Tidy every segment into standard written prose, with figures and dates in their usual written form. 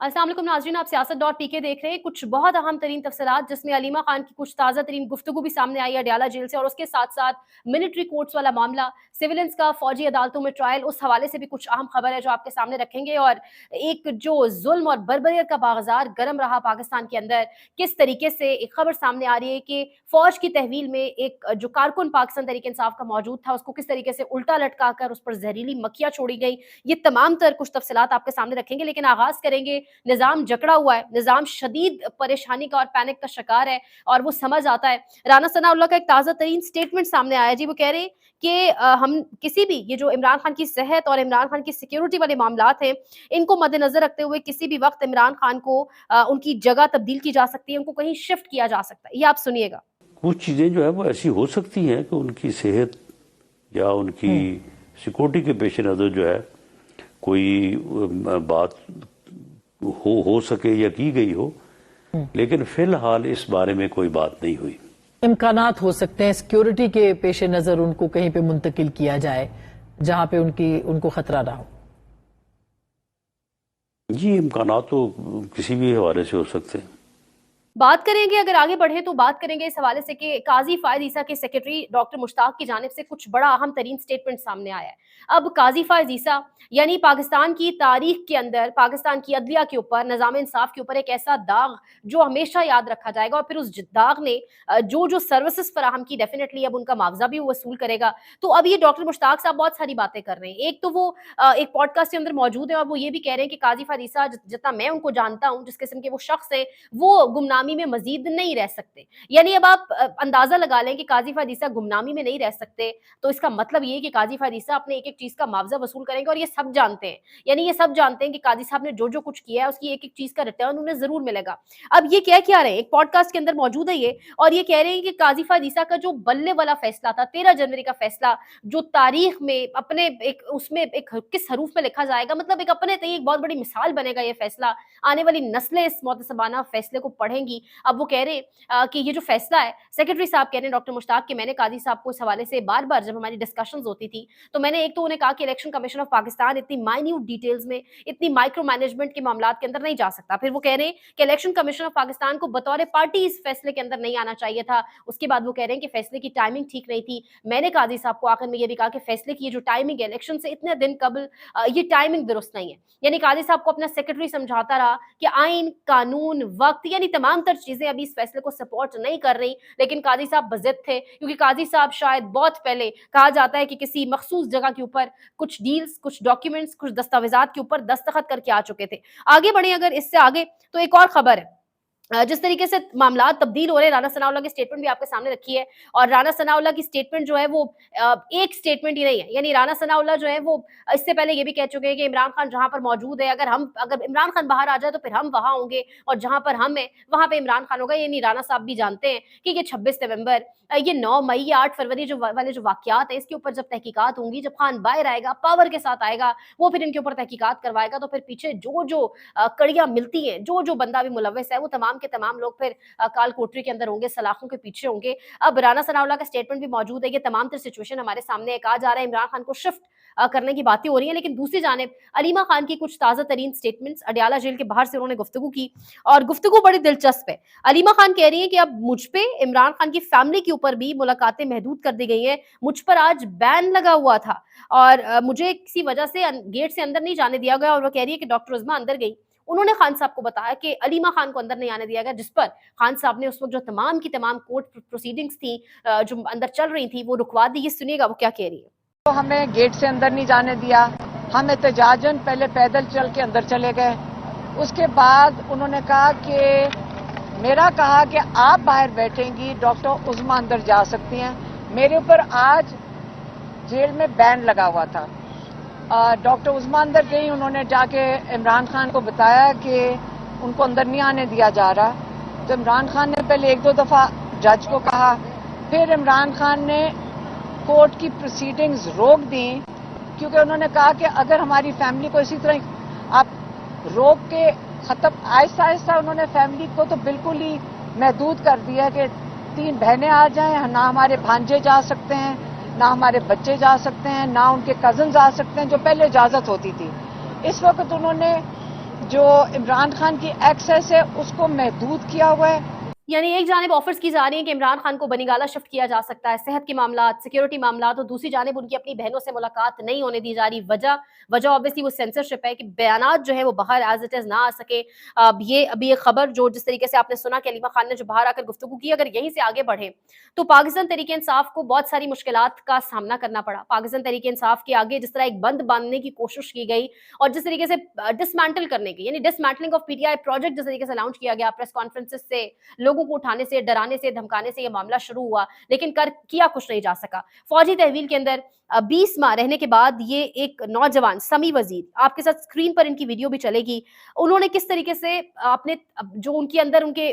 अस्सलाम वालेकुम नाज़रीन, आप सियासत.pk देख रहे हैं। कुछ बहुत अहम तरीन तफसीलात जिसमें अलीमा खान की कुछ ताज़ा तरीन गुफ्तगू भी सामने आई है अडयाला जेल से, और उसके साथ साथ मिलिट्री कोर्ट्स वाला मामला, सिविलियंस का फौजी अदालतों में ट्रायल, उस हवाले से भी कुछ अहम खबर है जो आपके सामने रखेंगे। और एक जो जुल्म और बर्बरियत का बाजार गर्म रहा पाकिस्तान के अंदर, किस तरीके से एक खबर सामने आ रही है कि फौज की तहवील में एक जो कारकुन पाकिस्तान तहरीक इंसाफ का मौजूद था, उसको किस तरीके से उल्टा लटका कर उस पर जहरीली मक्खियां छोड़ी गई। ये तमाम तर कुछ तफसीलात आपके सामने रखेंगे, लेकिन आगाज करेंगे, निज़ाम जकड़ा हुआ है, निज़ाम शदीद परेशानी का और पैनिक का शिकार है, और वो समझ आता है। राना सनाउल्लाह का एक ताज़ा तरीन स्टेटमेंट सामने आया जी। वो कह रहे हैं कि हम किसी भी ये जो इमरान खान की सेहत और इमरान खान की सिक्योरिटी वाले मामलात हैं, इनको मद्देनजर रखते हुए किसी भी वक्त इमरान खान को उनकी जगह तब्दील की जा सकती है, उनको कहीं शिफ्ट किया जा सकता है। ये आप सुनिएगा। कुछ चीज़ें जो है वो ऐसी हो सकती हैं कि उनकी सेहत या उनकी सिक्योरिटी के पेश नज़र जो है कोई बात हो सके या की गई हो, लेकिन फिलहाल इस बारे में कोई बात नहीं हुई। इम्कानात हो सकते हैं सिक्योरिटी के पेश नज़र उनको कहीं पे मुंतकिल किया जाए जहां पे उनको खतरा ना हो। जी, इम्कानात तो किसी भी हवाले से हो सकते हैं। बात करेंगे, अगर आगे बढ़े तो बात करेंगे इस हवाले से कि काजी फायद ईसा के सेक्रेटरी डॉक्टर मुश्ताक की जानिब से कुछ बड़ा अहम तरीन स्टेटमेंट सामने आया है। अब काजी फायद ईसा यानी पाकिस्तान की तारीख के अंदर पाकिस्तान की अदलिया के ऊपर, निज़ाम इंसाफ के ऊपर एक ऐसा दाग जो हमेशा याद रखा जाएगा, और फिर उस दाग ने जो जो सर्विसेज फराहम की, डेफिनेटली अब उनका मुआवजा भी वो वसूल करेगा। तो अब ये डॉक्टर मुश्ताक साहब बहुत सारी बातें कर रहे हैं। एक तो वो एक पॉडकास्ट के अंदर मौजूद है और वो ये भी कह रहे हैं कि काजी फायद ईसा, जितना मैं उनको जानता हूँ, जिस किस्म के वो शख्स है, वो गुमनामी में मजीद नहीं रह सकते। यानी अब आप अंदाजा लगा लें कि काजी फायद ईसा गुमनामी में नहीं रह सकते, तो इसका मतलब ये है कि काजी फायद ईसा अपने एक एक चीज का मुआवजा वसूल करेंगे, और ये सब जानते हैं। यानी ये सब जानते हैं कि काजी साहब ने जो जो कुछ किया है उसकी एक एक चीज का रिटर्न उन्हें जरूर मिलेगा। अब ये कह क्या रहे हैं, एक पॉडकास्ट के अंदर मौजूद है ये, और ये कह रहे हैं कि काजी फायद ईसा का जो बल्ले वाला फैसला था, 13 जनवरी का फैसला, जो तारीख में अपने एक उसमें एक किस हरूफ में लिखा जाएगा, मतलब एक अपने तय एक बहुत बड़ी मिसाल बनेगा ये फैसला। आने वाली नस्लें इस मोतसबाना फैसले को पढ़ेंगी। अब वो कह रहे हैं कि ये जो फैसला है, सेक्रेटरी साहब कह रहे हैं डॉक्टर मुश्ताक कि मैंने काजी साहब को इस हवाले से बार बार जब हमारी डिस्कशंस होती थी, तो मैंने एक तो उन्हें कहा कि इलेक्शन कमीशन ऑफ पाकिस्तान इतनी माइन्यूट डिटेल्स में, इतनी माइक्रो मैनेजमेंट के मामलात के अंदर नहीं जा सकता। फिर वो कह रहे हैं कि इलेक्शन कमीशन ऑफ पाकिस्तान को बतौर पार्टी इस फैसले के अंदर नहीं आना चाहिए था। उसके बाद वो कह रहे हैं कि फैसले की टाइमिंग ठीक नहीं थी। मैंने काजी साहब को आखिर में ये भी कहा कि फैसले की ये जो टाइमिंग है इलेक्शन से इतने दिन कबल, ये टाइमिंग दुरुस्त नहीं है। यानी काजी साहब को अपना सेक्रेटरी समझाता रहा कि आइन, कानून, वक्त, यानी तमाम तर चीजें अभी इस फैसले को सपोर्ट नहीं कर रही, लेकिन काजी साहब बज़िद थे, क्योंकि काजी साहब शायद बहुत पहले, कहा जाता है कि किसी मखसूस जगह के ऊपर कुछ डील्स, कुछ डॉक्यूमेंट्स, कुछ दस्तावेजात के ऊपर दस्तखत करके आ चुके थे। आगे बढ़े अगर इससे आगे, तो एक और खबर है, जिस तरीके से मामलात तब्दील हो रहे हैं, राना सनाउल्लाह की स्टेटमेंट भी आपके सामने रखी है, और राना सनाउल्लाह की स्टेटमेंट जो है वो एक स्टेटमेंट ही नहीं है। यानी राना सनाउल्लाह जो है वो इससे पहले ये भी कह चुके हैं कि इमरान खान जहां पर मौजूद है, अगर इमरान खान बाहर आ जाए तो फिर हम वहां होंगे, और जहां पर हम है वहां पे इमरान खान होगा। यानी राना साहब भी जानते हैं कि ये 26 नवंबर, ये 9 मई या 8 फरवरी जो वाले जो वाकयात है, इसके ऊपर जब तहकीकात होंगी, जब खान बाहर आएगा, पावर के साथ आएगा, वो फिर इनके ऊपर तहकीकात करवाएगा, तो फिर पीछे जो जो कड़ियां मिलती हैं, जो जो बंदा भी मुलव्वस है, वो तमाम के तमाम लोग फिर काल कोठरी के अंदर होंगे, सलाखों के पीछे होंगे। अब राना सनाउल्लाह का स्टेटमेंट भी मौजूद है। ये तमाम तर सिचुएशन हमारे सामने कहा जा रहा है इमरान खान को शिफ्ट करने की बातें हो रही हैं, लेकिन दूसरी जानिब अलीमा खान की कुछ ताज़ा तरीन स्टेटमेंट्स, अडयाला जेल के बाहर से उन्होंने गुफ्तगू की, और गुफ्तगू बड़ी दिलचस्प है। अलीमा खान कह रही है कि अब मुझ पे, इमरान खान की फैमिली के ऊपर भी मुलाकातें महदूद कर दी गई हैं। मुझ पर आज बैन लगा हुआ था, और मुझे किसी वजह से गेट से अंदर नहीं जाने दिया गया। और वो कह रही है कि डॉक्टर उज़मा अंदर गई, उन्होंने खान साहब को बताया कि अलीमा खान को अंदर नहीं आने दिया गया, जिस पर खान साहब ने उस वक्त जो तमाम की तमाम कोर्ट प्रोसीडिंग्स थी जो अंदर चल रही थी, वो रुकवा दी। ये सुनिएगा वो क्या कह रही है। तो हमें गेट से अंदर नहीं जाने दिया, हम एहतजाजन पहले पैदल चल के अंदर चले गए। उसके बाद उन्होंने कहा कि मेरा कहा कि आप बाहर बैठेंगी, डॉक्टर उज़मा अंदर जा सकती हैं। मेरे ऊपर आज जेल में बैन लगा हुआ था। डॉक्टर उज़मा अंदर गई, उन्होंने जाके इमरान खान को बताया कि उनको अंदर नहीं आने दिया जा रहा। तो इमरान खान ने पहले 1-2 दफ़ा जज को कहा, फिर इमरान खान ने कोर्ट की प्रोसीडिंग्स रोक दी, क्योंकि उन्होंने कहा कि अगर हमारी फैमिली को इसी तरह आप रोक के खत्म, आहिस्ता आहिस्ता उन्होंने फैमिली को तो बिल्कुल ही महदूद कर दिया कि 3 बहनें आ जाएं, ना हमारे भांजे जा सकते हैं, ना हमारे बच्चे जा सकते हैं, ना उनके कजन्स आ सकते हैं, जो पहले इजाजत होती थी। इस वक्त उन्होंने जो इमरान खान की एक्सेस है उसको महदूद किया हुआ है। यानी एक जानिब ऑफर्स की जा रही है कि इमरान खान को बनीगाला शिफ्ट किया जा सकता है, सेहत के मामला, सिक्योरिटी मामला, तो दूसरी जानिब उनकी अपनी बहनों से मुलाकात नहीं होने दी जा रही। वजह ऑब्वियसली वो सेंसरशिप है कि बयानात जो है वो बाहर एज इट इज ना आ सके। ये अभी एक खबर जो जिस तरीके से आपने सुना कि अलीमा खान ने जो बाहर आकर गुफ्तगू की, अगर यहीं से आगे बढ़े तो पाकिस्तान तहरीक इंसाफ को बहुत सारी मुश्किलात का सामना करना पड़ा। पाकिस्तान तहरीक इंसाफ के आगे जिस तरह एक बंद बांधने की कोशिश की गई और जिस तरीके से डिसमेंटल करने की, यानी डिसमेंटलिंग ऑफ पीटीआई प्रोजेक्ट जिस तरीके से लॉन्च किया गया, प्रेस कॉन्फ्रेंसेस से लोगों को उठाने से, डराने से, धमकाने से ये मामला शुरू हुआ, लेकिन किया कुछ नहीं जा सका। फौजी तहवील के अंदर 20 माह रहने के बाद ये एक नौजवान समी वजीर, आपके साथ स्क्रीन पर इनकी वीडियो भी चलेगी, उन्होंने किस तरीके से अपने जो उनके अंदर उनके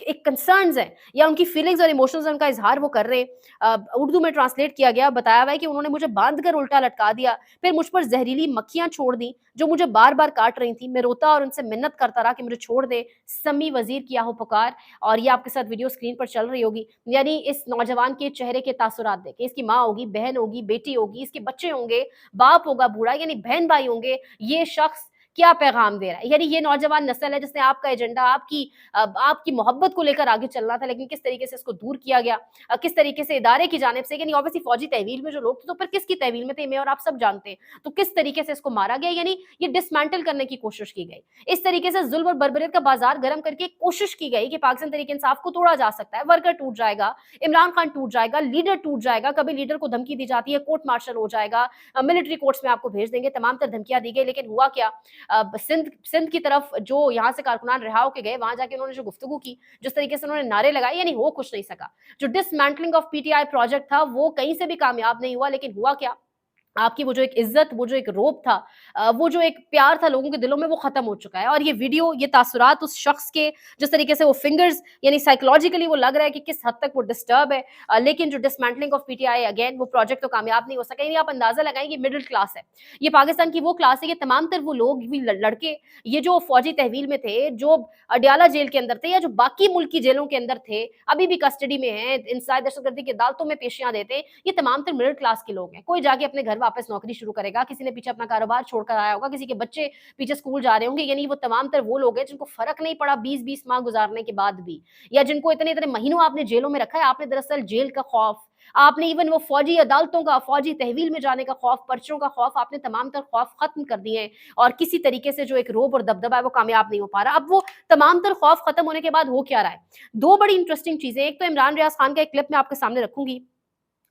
एक कंसर्न्स हैं या उनकी फीलिंग्स और इमोशंस उनका इजहार वो कर रहे हैं। उर्दू में ट्रांसलेट किया गया, बताया हुआ है कि उन्होंने मुझे बांध कर उल्टा लटका दिया, फिर मुझ पर जहरीली मक्खियां छोड़ दी जो मुझे बार बार काट रही थी। मैं रोता और उनसे मिन्नत करता रहा कि मुझे छोड़ दे। समी वजीर की आहो पुकार, और ये आपके साथ वीडियो स्क्रीन पर चल रही होगी। यानी इस नौजवान के चेहरे के तासुरात देखें, इसकी माँ होगी, बहन होगी, बेटी होगी, इसके बच्चे होंगे, बाप होगा बूढ़ा, यानी बहन भाई होंगे। ये शख्स क्या पैगाम दे रहा है? यानी ये नौजवान नस्ल है जिसने आपका एजेंडा, आपकी मोहब्बत को लेकर आगे चलना था, लेकिन किस तरीके से इसको दूर किया गया, किस तरीके से इदारे की जानिब से, यानी ऑब्वियसली फौजी तहवील में जो लोग थे, तो फिर किसकी तहवील में थे, मैं और आप सब जानते हैं, तो किस तरीके से इसको मारा गया, यानी ये डिसमेंटल करने की कोशिश की गई। इस तरीके से जुल्म और बर्बरियत का बाजार गर्म करके कोशिश की गई कि पाकिस्तान तहरीक इंसाफ को तोड़ा जा सकता है। वर्कर टूट जाएगा, इमरान खान टूट जाएगा, लीडर टूट जाएगा। कभी लीडर को धमकी दी जाती है, कोर्ट मार्शल हो जाएगा, मिलिट्री कोर्ट्स में आपको भेज देंगे, तमाम तर धमकियां दी गई, लेकिन हुआ क्या? सिंध की तरफ जो यहाँ से कारकुनान रिहा होके गए, वहां जाके उन्होंने जो गुफ्तगू की, जिस तरीके से उन्होंने नारे लगाए, यानी हो कुछ नहीं सका। जो डिसमेंटलिंग ऑफ पीटीआई प्रोजेक्ट था वो कहीं से भी कामयाब नहीं हुआ, लेकिन हुआ क्या? आपकी वो जो एक इज्जत, वो जो एक रोब था, वो जो एक प्यार था लोगों के दिलों में, वो खत्म हो चुका है। और ये वीडियो, ये तासुरात उस शख्स के, जिस तरीके से वो फिंगर्स, यानी साइकोलॉजिकली वो लग रहा है कि किस हद तक वो डिस्टर्ब है। लेकिन जो डिसमेंटलिंग ऑफ पीटीआई, अगेन वो प्रोजेक्ट तो कामयाब नहीं हो सका। यानी आप अंदाजा लगाएं कि मिडिल क्लास है, ये पाकिस्तान की वो क्लास है, ये तमाम तर वो लोग भी लड़के, ये जो फौजी तहवील में थे, जो अडयाला जेल के अंदर थे या जो बाकी मुल्क की जेलों के अंदर थे, अभी भी कस्टडी में हैं, इंसाइड दहशतगर्दी की अदालतों में पेशियां देते हैं, ये तमाम तर मिडिल क्लास के लोग हैं। कोई जाके अपने घर वापस नौकरी शुरू करेगा, किसी ने पीछे अपना कारोबार छोड़कर आया होगा, किसी के बच्चे पीछे स्कूल जा रहे होंगे, यानी वो तमाम तर वो लोग हैं जिनको फर्क नहीं पड़ा 20-20 माह गुजारने के बाद भी, या जिनको इतने इतने महीनों आपने जेलों में रखा है। आपने दरअसल जेल का खौफ, आपने इवन वो फौजी अदालतों का, फौजी तहवील में जाने का खौफ, पर्चों का खौफ, आपने तमाम तर खौफ खत्म कर दिए हैं, और किसी तरीके से जो एक रोब और दबदबा है वो कामयाब नहीं हो पा रहा। अब वो तमाम तर खौफ खत्म होने के बाद हो क्या रहा है? दो बड़ी इंटरेस्टिंग चीजें। एक तो इमरान रियाज खान का एक क्लिप मैं आपके सामने रखूंगी,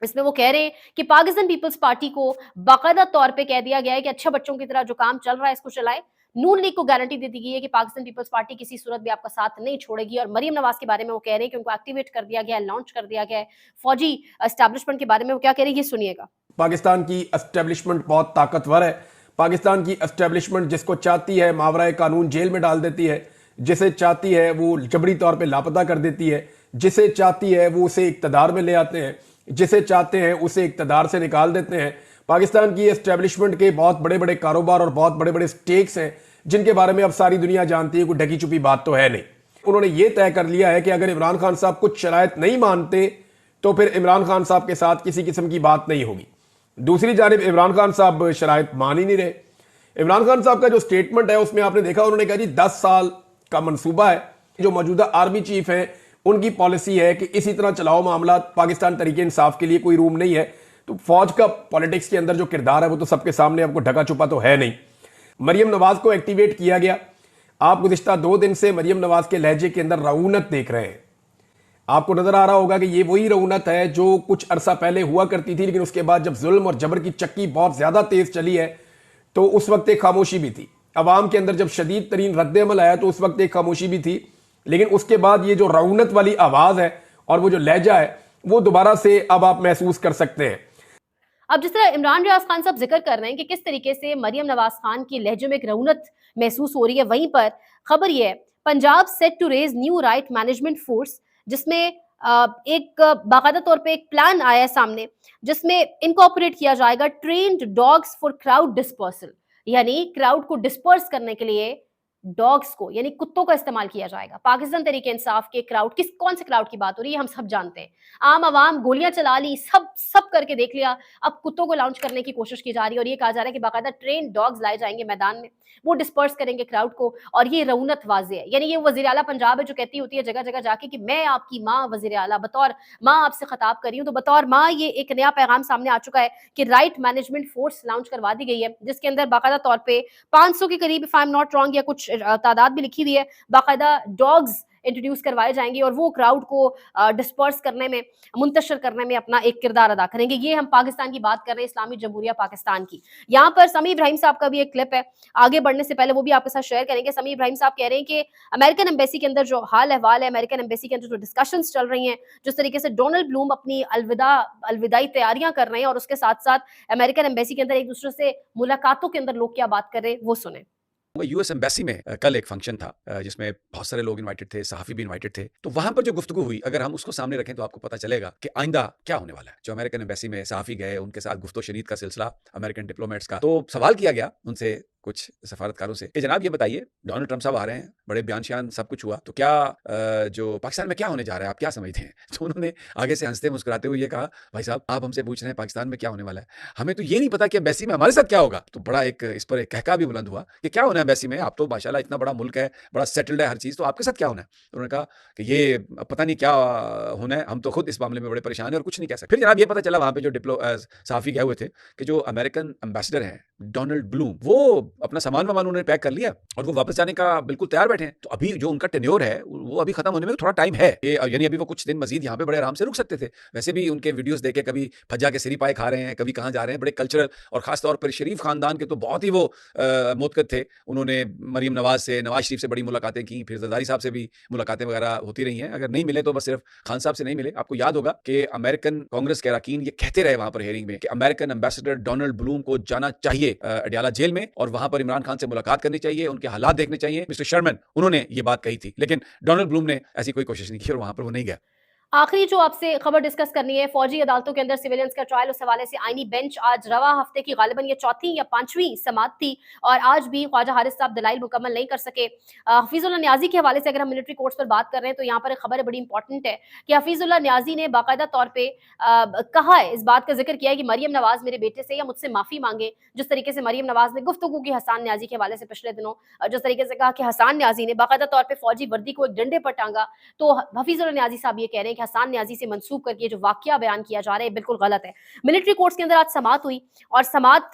इसमें वो कह रहे हैं कि पाकिस्तान पीपल्स पार्टी को बाकायदा तौर पे कह दिया गया है कि अच्छे बच्चों की तरह जो काम चल रहा है इसको चलाए। नून लीग को गारंटी दे दी गई है कि पाकिस्तान पीपल्स पार्टी किसी सूरत भी आपका साथ नहीं छोड़ेगी। और मरियम नवाज के बारे में वो कह रहे हैं कि उनको एक्टिवेट कर दिया गया है, लॉन्च कर दिया गया है। फौजी एस्टैब्लिशमेंट के बारे में वो क्या कह रहे हैं, ये सुनिएगा। पाकिस्तान की एस्टेब्लिशमेंट बहुत ताकतवर है। पाकिस्तान की एस्टेब्लिशमेंट जिसको चाहती है मावराए कानून जेल में डाल देती है, जिसे चाहती है वो जबरी तौर पे लापता कर देती है, जिसे चाहती है वो उसे इक्तदार में ले आते हैं, जिसे चाहते हैं उसे इक्तदार से निकाल देते हैं। पाकिस्तान की एस्टेब्लिशमेंट के बहुत बड़े बड़े कारोबार और बहुत बड़े बड़े स्टेक्स हैं जिनके बारे में अब सारी दुनिया जानती है, कोई ढकी छुपी बात तो है नहीं। उन्होंने ये तय कर लिया है कि अगर इमरान खान साहब कुछ शराइत नहीं मानते तो फिर इमरान खान साहब के साथ किसी किस्म की बात नहीं होगी। दूसरी जानिब इमरान खान साहब शराइत मान ही नहीं रहे। इमरान खान साहब का जो स्टेटमेंट है उसमें आपने देखा, उन्होंने कहा जी 10 साल का मंसूबा है। जो मौजूदा आर्मी चीफ हैं उनकी पॉलिसी है कि इसी तरह चलाओ मामला, पाकिस्तान तरीके इंसाफ के लिए कोई रूम नहीं है। तो फौज का पॉलिटिक्स के अंदर जो किरदार है वो तो सबके सामने, आपको ढका छुपा तो है नहीं। मरियम नवाज को एक्टिवेट किया गया। आप गुज़िश्ता 2 दिन से मरियम नवाज के लहजे के अंदर रऊनत देख रहे हैं। आपको नजर आ रहा होगा कि ये वही रऊनत है जो कुछ अरसा पहले हुआ करती थी, लेकिन उसके बाद जब जुल्म और जबर की चक्की बहुत ज्यादा तेज चली है तो उस वक्त एक खामोशी भी थी। अवाम के अंदर जब शदीद तरीन रद्द अमल आया तो उस वक्त एक खामोशी भी थी, लेकिन उसके बाद ये जो रऊनत वाली आवाज है और वो जो लहजा है वो दोबारा से अब आप महसूस कर सकते हैं। अब जिस तरह इमरान रियाज खान साहब जिक्र कर रहे हैं कि किस तरीके से मरियम नवाज खान की लहजे में एक रऊनत महसूस हो रही है, वहीं पर खबर यह है Punjab set to raise new riot management force, जिसमें एक बाकायदा तौर पे एक प्लान आया है सामने जिसमें इनकॉर्पोरेट किया जाएगा trained dogs for crowd dispersal, यानी क्राउड को डिस्पर्स करने के लिए डॉग्स को यानी कुत्तों का इस्तेमाल किया जाएगा। पाकिस्तान तहरीक इंसाफ के क्राउड, कौन से क्राउड की बात हो रही है हम सब जानते हैं। आम आवाम गोलियां चला ली, सब करके देख लिया, अब कुत्तों को लॉन्च करने की कोशिश की जा रही है और ये कहा जा रहा है कि बाकायदा ट्रेन डॉग्स लाए जाएंगे मैदान में, वो डिस्पर्स करेंगे क्राउड को। और ये रऊनत वाज़ेह है, यानी ये वज़ीर आला पंजाब है जो कहती होती है जगह जगह जाके कि मैं आपकी माँ वज़ीर आला बतौर माँ आपसे खिताब कर रही हूँ। तो बतौर माँ ये एक नया पैगाम सामने आ चुका है कि राइट मैनेजमेंट फोर्स लॉन्च करवा दी गई है, जिसके अंदर बाकायदा तौर पे 500 के करीब, if I am not wrong, या कुछ तादाद भी लिखी हुई है, बाकायदा डॉग्स इंट्रोड्यूस करवाए जाएंगे और वो क्राउड को डिस्पर्स करने में, मुंतशिर करने में अपना एक किरदार अदा करेंगे। ये हम पाकिस्तान की बात कर रहे हैं, इस्लामी जमहूरिया पाकिस्तान की। यहाँ पर समी इब्राहिम साहब का भी एक क्लिप है, आगे बढ़ने से पहले वो भी आपके साथ शेयर करेंगे। समी इब्राहिम साहब कह रहे हैं कि अमेरिकन एम्बेसी के अंदर जो हाल अहवाल है, अमेरिकन एम्बेसी के अंदर जो डिस्कशंस चल रही हैं, जिस तरीके से डोनाल्ड ब्लूम अपनी अलविदाई तैयारियां कर रहे हैं और उसके साथ साथ अमेरिकन एम्बेसी के अंदर एक दूसरे से मुलाकातों के अंदर लोग क्या बात कर रहे हैं, वो सुने। यूएस एम्बेसी में कल एक फंक्शन था जिसमें बहुत सारे लोग इनवाइटेड थे, सहाफ़ी भी इनवाइटेड थे। तो वहां पर जो गुफ्तगू हुई, अगर हम उसको सामने रखें तो आपको पता चलेगा कि आइंदा क्या होने वाला है। जो अमेरिकन एम्बेसी में सहाफ़ी गए, उनके साथ गुफ्तो शनीद का सिलसिला, अमेरिकन डिप्लोमेट्स का, तो सवाल किया गया उनसे, कुछ सफारतकारों से, कि जनाब ये बताइए, डोनाल्ड ट्रंप साहब आ रहे हैं, बड़े बयान शान सब कुछ हुआ, तो क्या जो पाकिस्तान में क्या होने जा रहा है, आप क्या समझते हैं? तो उन्होंने आगे से हंसते मुस्कुराते हुए ये कहा, भाई साहब आप हमसे पूछ रहे हैं पाकिस्तान में क्या होने वाला है, हमें तो ये नहीं पता कि एम्बेसी में हमारे साथ क्या होगा। तो बड़ा एक इस पर एक कहका भी बुलंद हुआ कि क्या होना है एम्बेसी में, आप तो माशाल्लाह इतना बड़ा मुल्क है, बड़ा सेटल्ड है हर चीज़, तो आपके साथ क्या होना है? तो उन्होंने कहा कि ये पता नहीं क्या होना है, हम तो खुद इस मामले में बड़े परेशान हैं और कुछ नहीं कह सकते। फिर जनाब ये पता चला वहाँ पे जो सहाफ़ी गए हुए थे कि जो अमेरिकन एम्बेसडर हैं डोनाल्ड ब्लूम, वो अपना सामान वामान उन्होंने पैक कर लिया और वो वापस जाने का बिल्कुल तैयार बैठे हैं। तो अभी जो उनका टेन्योर है वो अभी खत्म होने में थोड़ा टाइम है, यानी अभी वो कुछ दिन मजीद यहाँ पे बड़े आराम से रुक सकते थे। वैसे भी उनके वीडियोस देखे, कभी फज्जा के सिरी पाए खा रहे हैं, कभी कहाँ जा रहे हैं, बड़े कल्चरल, और खासतौर पर शरीफ खानदान के तो बहुत ही वो मोतकद थे। उन्होंने मरीम नवाज से, नवाज शरीफ से बड़ी मुलाकातें की, फिर जरदारी साहब से भी मुलाकातें वगैरह होती रही हैं। अगर नहीं मिले तो बस सिर्फ खान साहब से नहीं मिले। आपको याद होगा कि अमेरिकन कांग्रेस के अरकान ये कहते रहे वहां पर हियरिंग में कि अमेरिकन एम्बेसडर डोनाल्ड ब्लूम को जाना चाहिए अडयाला जेल में और वहां पर इमरान खान से मुलाकात करनी चाहिए, उनके हालात देखने चाहिए। मिस्टर शर्मन, उन्होंने ये बात कही थी, लेकिन डोनाल्ड ब्लूम ने ऐसी कोई कोशिश नहीं की और वहां पर वो नहीं गया। आखिरी जो आपसे खबर डिस्कस करनी है, फौजी अदालतों के अंदर सिविलियंस का ट्रायल, उस हवाले से आईनी बेंच आज रवा हफ्ते की गालिबन ये चौथी या पांचवी समाअत थी और आज भी ख्वाजा हारिस साहब दलाइल मुकम्मल नहीं कर सके। हफीजुल्लाह न्याजी के हवाले से अगर हम मिलिट्री कोर्ट्स पर बात कर रहे हैं तो यहाँ पर एक खबर बड़ी इंपॉर्टेंट है कि हफीजुल्लाह न्याजी ने बाकायदा तौर पर कहा है, इस बात का जिक्र किया है कि मरियम नवाज मेरे बेटे से या मुझसे माफी मांगे। जिस तरीके से मरियम नवाज ने गुफ्तगू की हसान न्याजी के हवाले से पिछले दिनों, जिस तरीके से कहा कि हसान न्याजी ने बाकायदा तौर पर फौजी वर्दी को एक डंडे पर टांगा, तो हफीजुल्लाह न्याजी साहब ये कह रहे हैं कि हसान न्याजी से मंसूब करके जो वाकया बयान किया जा रहा है बिल्कुल गलत है। मिलिट्री कोर्ट्स के अंदर आज समाअत हुई और समाअत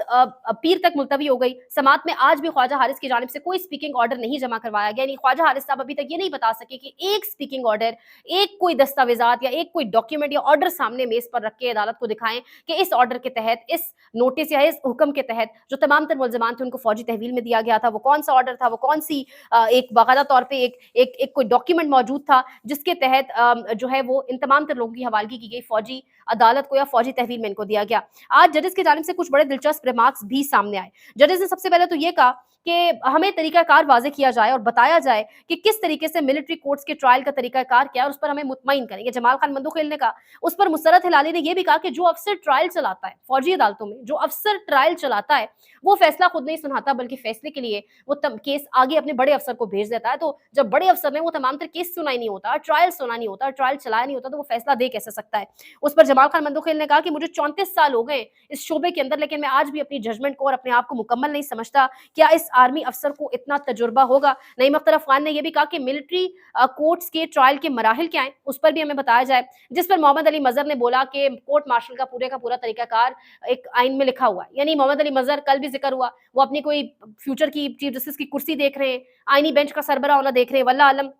पीर तक मुलतवी हो गई। समाअत में आज भी ख्वाजा हारिस की जानिब से कोई स्पीकिंग ऑर्डर नहीं जमा करवाया गया। यानी ख्वाजा हारिस साहब अभी तक ये नहीं बता सके कि एक स्पीकिंग ऑर्डर, एक कोई दस्तावेजात या एक कोई डॉक्यूमेंट या ऑर्डर सामने मेज पर रख के अदालत को दिखाएं कि इस ऑर्डर के तहत, इस नोटिस या इस हुक्म के तहत जो तमाम तर मुल्ज़िमान थे उनको फौजी तहवील में दिया गया था, वो कौन सा ऑर्डर था, वो कौन सी एक बाकायदा तौर पे एक कोई डॉक्यूमेंट मौजूद था जिसके तहत जो है वो इन तमाम तर लोगों की हवालगी की गई फौजी अदालत को या फौजी तहवील में इनको दिया गया। आज जजेस की जानिब से कुछ बड़े दिलचस्प रिमार्क्स भी सामने आए। जजेस ने सबसे पहले तो ये कहा कि हमें तरीकाकार वाजे किया जाए और बताया जाए कि किस तरीके से मिलिट्री कोर्ट्स के ट्रायल का तरीकाकार क्या है और उस पर हमें मुतमईन करेंगे। जमाल खान मंदुखेल ने कहा, उस पर मुसरत हिलाली ने यह भी कहा कि जो अफसर ट्रायल चलाता है फौजी अदालतों में, जो अफसर ट्रायल चलाता है वो फैसला खुद नहीं सुनाता, बल्कि फैसले के लिए वो केस आगे अपने बड़े अफसर को भेज देता है। तो जब बड़े अफसर ने वो तमाम तर केस सुना ही नहीं होता, ट्रायल सुना नहीं होता, ट्रायल चलाया नहीं होता, तो वो फैसला दे कैसे सकता है। उस पर जमाल खान मंदुखेल ने कहा कि मुझे 34 साल हो गए इस शोबे के अंदर, लेकिन मैं आज भी अपनी जजमेंट को और अपने आप को मुकम्मल नहीं समझता। क्या इस आर्मी अफसर को इतना तजुर्बा होगा? नईम अख्तर अफगान ने यह भी कहा कि मिलिट्री कोर्ट्स के ट्रायल के मराहिल क्या हैं उस पर भी हमें बताया जाए। जिस पर मोहम्मद अली मजहर ने बोला कि कोर्ट मार्शल का पूरा तरीकाकार एक आइन में लिखा हुआ है। यानी मोहम्मद अली मजहर, कल भी जिक्र हुआ, वो अपनी कोई फ्यूचर की चीफ जस्टिस की कुर्सी देख रहे हैं, आईनी बेंच का सरबरा होना देख रहे हैं, वल्लाह आलम।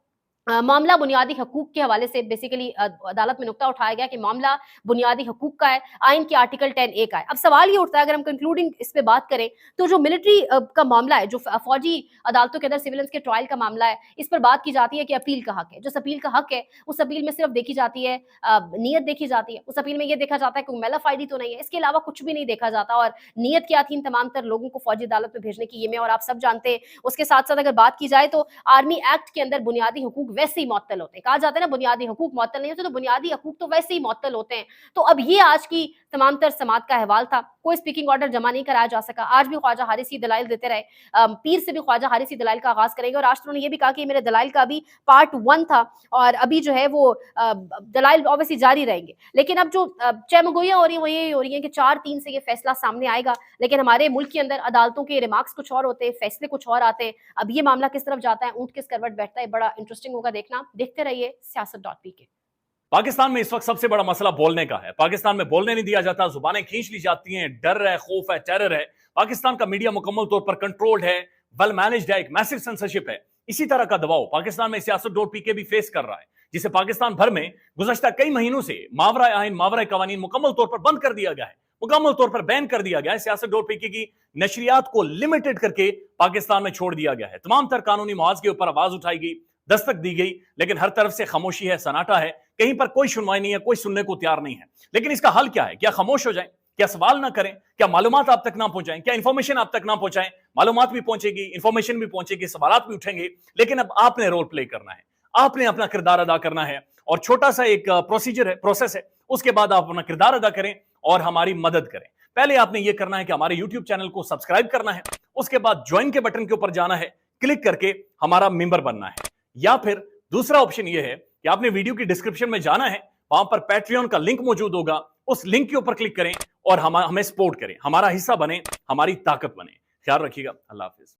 मामला बुनियादी हकूक के हवाले से बेसिकली अदालत में नुक्ता उठाया गया कि मामला बुनियादी हकूक का है, आइन के आर्टिकल 10A का है। अब सवाल ये उठता है, अगर हम कंक्लूडिंग इस पे बात करें तो जो मिलिट्री का मामला है, जो फौजी अदालतों के अंदर सिविलियंस के ट्रायल का मामला है, इस पर बात की जाती है कि अपील का हक है। जो अपील का हक है उस अपील में सिर्फ देखी जाती है नीयत देखी जाती है। उस अपील में यह देखा जाता है कि मेलाफाइडी तो नहीं है, इसके अलावा कुछ भी नहीं देखा जाता। और नीयत क्या थी इन तमाम तर लोगों को फौजी अदालत में भेजने की, ये मैं और आप सब जानते हैं। उसके साथ साथ अगर बात की जाए तो आर्मी एक्ट के अंदर बुनियादी हकूक हकूक वैसे ही मुअत्तल होते हैं। कहा जाता है ना बुनियादी हकूक मुअत्तल नहीं होते, तो बुनियादी हकूक तो वैसे ही मुअत्तल होते हैं। तो अब ये आज की तमाम तर समात का अहवाल था। कोई स्पीकिंग ऑर्डर जमा नहीं कराया जा सका। आज भी ख्वाजा हारिसी दलाइल देते रहे। पीर से भी ख्वाजा हारिसी दलाइल का आगाज करेंगे, और आज तो उन्होंने ये भी कहा कि मेरे दलाइल का अभी पार्ट 1 था और अभी जो है वो दलाइल ऑब्वियसली जारी रहेंगे। लेकिन अब जो चमगोइयां हो रही है वो ये हो रही है कि 4-3 से ये फैसला सामने आएगा, लेकिन हमारे मुल्क के अंदर अदालतों के रिमार्क्स कुछ और होते हैं, फैसले कुछ और आते हैं। अब ये मामला किस तरफ जाता है, ऊंट किस करवट बैठता है, बड़ा इंटरेस्टिंग होगा देखना। देखते रहिए सियासत.pk। पाकिस्तान में इस वक्त सबसे बड़ा मसला बोलने का है। पाकिस्तान में बोलने नहीं दिया जाता, जुबानें खींच ली जाती हैं, डर है, खौफ है, टेरर है। पाकिस्तान का मीडिया मुकम्मल तौर पर कंट्रोल्ड है, वेल मैनेज्ड है, एक मैसिव सेंसरशिप है। इसी तरह का दबाव पाकिस्तान में सियासत.pk भी फेस कर रहा है, जिसे पाकिस्तान भर में गुज़श्ता कई महीनों से मावरा आइन, मावरा कवानीन मुकम्मल तौर पर बंद कर दिया गया है, मुकम्मल तौर पर बैन कर दिया गया है। सियासत.pk की नशरियात को लिमिटेड करके पाकिस्तान में छोड़ दिया गया है। तमाम तर कानूनी मुआवज के ऊपर आवाज उठाई गई, दस्तक दी गई, लेकिन हर तरफ से खामोशी है, सन्नाटा है, कहीं पर कोई सुनवाई नहीं है, कोई सुनने को तैयार नहीं है। लेकिन इसका हल क्या है? क्या खामोश हो जाएं? क्या सवाल ना करें? क्या मालूमात आप तक ना पहुंचाएं? क्या इंफॉर्मेशन आप तक ना पहुंचाएं? मालूमात भी पहुंचेगी, इंफॉर्मेशन भी पहुंचेगी, सवालात भी उठेंगे, लेकिन अब आपने रोल प्ले करना है, आपने अपना किरदार अदा करना है। और छोटा सा एक प्रोसीजर है, प्रोसेस है, उसके बाद आप अपना किरदार अदा करें और हमारी मदद करें। पहले आपने यह करना है कि हमारे YouTube चैनल को सब्सक्राइब करना है, उसके बाद ज्वाइन के बटन के ऊपर जाना है, क्लिक करके हमारा मेंबर बनना है। या फिर दूसरा ऑप्शन यह है कि आपने वीडियो की डिस्क्रिप्शन में जाना है, वहां पर पैट्रियन का लिंक मौजूद होगा, उस लिंक के ऊपर क्लिक करें और हमें सपोर्ट करें, हमारा हिस्सा बने, हमारी ताकत बने। ख्याल रखिएगा। अल्लाह हाफिज।